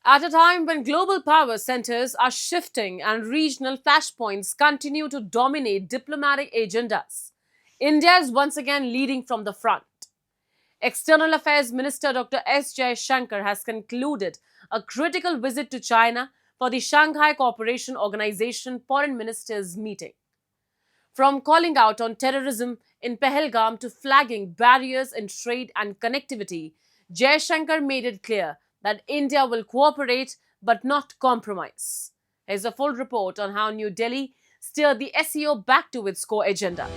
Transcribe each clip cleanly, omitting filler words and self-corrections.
At a time when global power centers are shifting and regional flashpoints continue to dominate diplomatic agendas, India is once again leading from the front. External Affairs Minister Dr. S. Jaishankar has concluded a critical visit to China for the Shanghai Cooperation Organization foreign ministers meeting. From calling out on terrorism in Pahalgam to flagging barriers in trade and connectivity, Jaishankar made it clear that India will cooperate but not compromise. Here's a full report on how New Delhi steered the SCO back to its core agenda.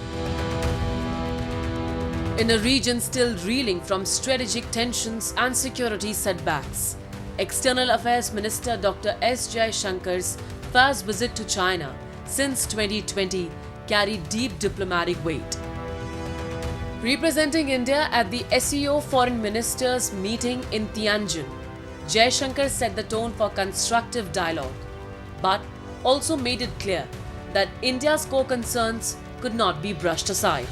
In a region still reeling from strategic tensions and security setbacks, External Affairs Minister Dr. S. Jaishankar's first visit to China since 2020 carried deep diplomatic weight. Representing India at the SCO Foreign Ministers meeting in Tianjin, Jaishankar set the tone for constructive dialogue, but also made it clear that India's core concerns could not be brushed aside.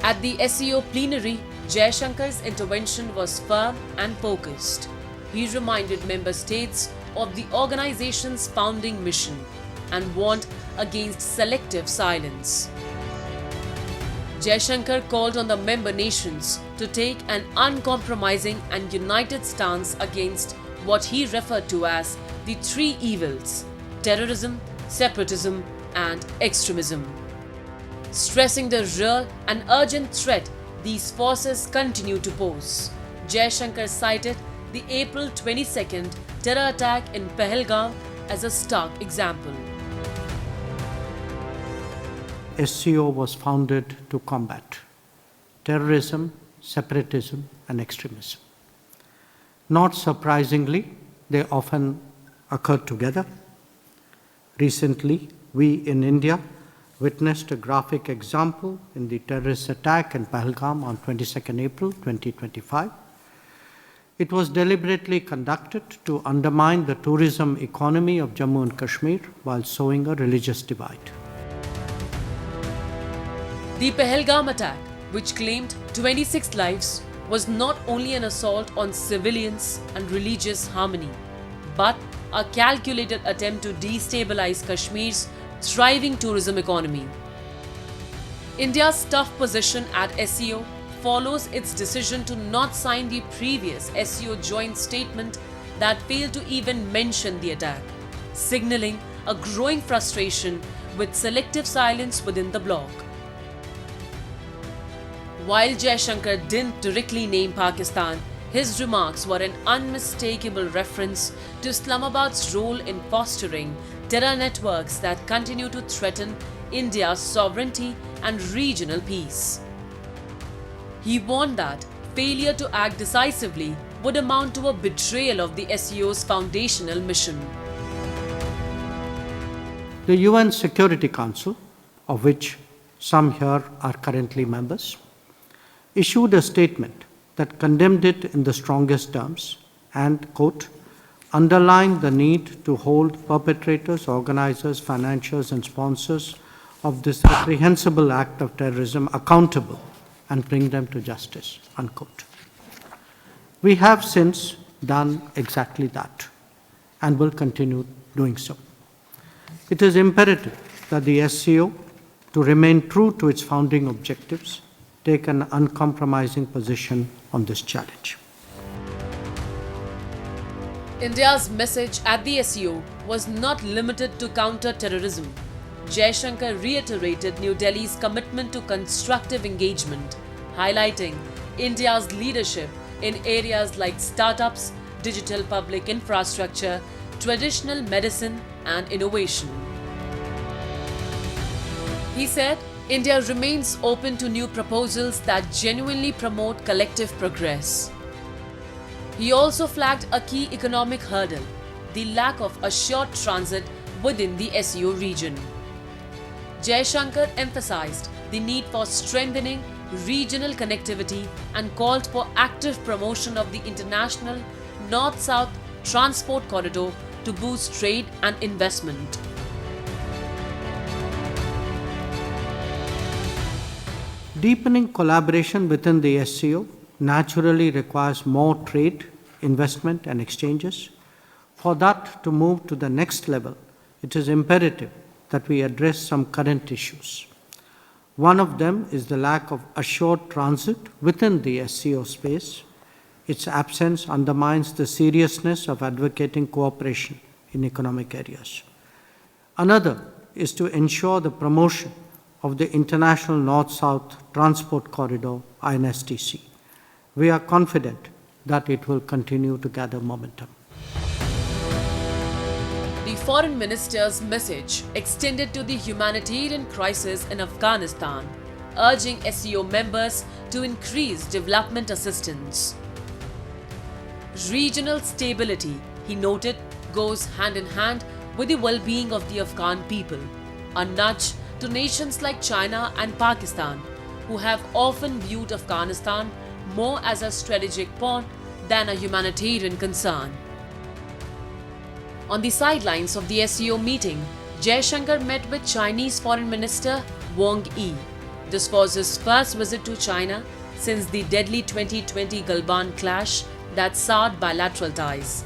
At the SCO plenary, Jaishankar's intervention was firm and focused. He reminded member states of the organization's founding mission and warned against selective silence. Jaishankar called on the member nations to take an uncompromising and united stance against what he referred to as the three evils: terrorism, separatism, and extremism. Stressing the real and urgent threat these forces continue to pose, Jaishankar cited the April 22nd terror attack in Pahalgam as a stark example. SCO was founded to combat terrorism, separatism, and extremism. Not surprisingly, they often occur together. Recently, we in India witnessed a graphic example in the terrorist attack in Pahalgam on 22nd April 2025. It was deliberately conducted to undermine the tourism economy of Jammu and Kashmir while sowing a religious divide. The Pahalgam attack, which claimed 26 lives, was not only an assault on civilians and religious harmony, but a calculated attempt to destabilize Kashmir's thriving tourism economy. India's tough position at SCO follows its decision to not sign the previous SCO joint statement that failed to even mention the attack, signaling a growing frustration with selective silence within the bloc. While Jaishankar didn't directly name Pakistan, his remarks were an unmistakable reference to Islamabad's role in fostering terror networks that continue to threaten India's sovereignty and regional peace. He warned that failure to act decisively would amount to a betrayal of the SCO's foundational mission. The UN Security Council, of which some here are currently members, issued a statement that condemned it in the strongest terms and, quote, underlined the need to hold perpetrators, organizers, financiers, and sponsors of this reprehensible act of terrorism accountable and bring them to justice, unquote. We have since done exactly that and will continue doing so. It is imperative that the SCO, to remain true to its founding objectives, take an uncompromising position on this challenge. India's message at the SCO was not limited to counter-terrorism. Jaishankar reiterated New Delhi's commitment to constructive engagement, highlighting India's leadership in areas like startups, digital public infrastructure, traditional medicine, and innovation. He said, India remains open to new proposals that genuinely promote collective progress. He also flagged a key economic hurdle, the lack of assured transit within the SCO region. Jaishankar emphasized the need for strengthening regional connectivity and called for active promotion of the international North-South transport corridor to boost trade and investment. Deepening collaboration within the SCO naturally requires more trade investment and exchanges. For that to move to the next level, it is imperative that we address some current issues. One of them is the lack of assured transit within the SCO space. Its absence undermines the seriousness of advocating cooperation in economic areas. Another is to ensure the promotion of the International North-South Transport Corridor, INSTC. We are confident that it will continue to gather momentum. The foreign minister's message extended to the humanitarian crisis in Afghanistan, urging SCO members to increase development assistance. Regional stability, he noted, goes hand in hand with the well-being of the Afghan people, a nudge to nations like China and Pakistan, who have often viewed Afghanistan more as a strategic pawn than a humanitarian concern. On the sidelines of the SCO meeting, Jaishankar met with Chinese Foreign Minister Wang Yi. This was his first visit to China since the deadly 2020 Galban clash that soured bilateral ties.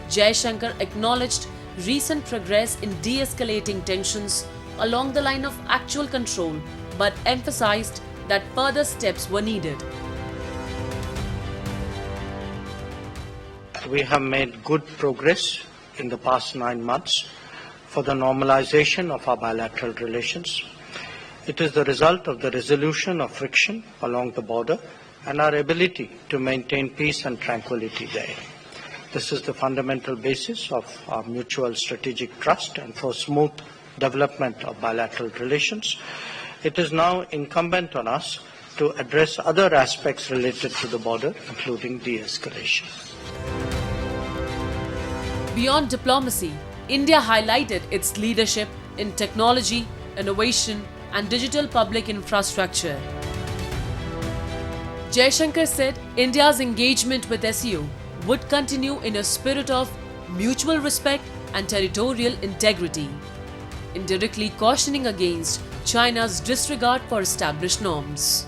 Jaishankar acknowledged recent progress in de-escalating tensions along the line of actual control, but emphasized that further steps were needed. We have made good progress in the past 9 months for the normalization of our bilateral relations. It is the result of the resolution of friction along the border and our ability to maintain peace and tranquility there. This is the fundamental basis of our mutual strategic trust and for smooth development of bilateral relations. It is now incumbent on us to address other aspects related to the border, including de-escalation. Beyond diplomacy, India highlighted its leadership in technology, innovation, and digital public infrastructure. Jaishankar said India's engagement with SCO would continue in a spirit of mutual respect and territorial integrity, indirectly cautioning against China's disregard for established norms.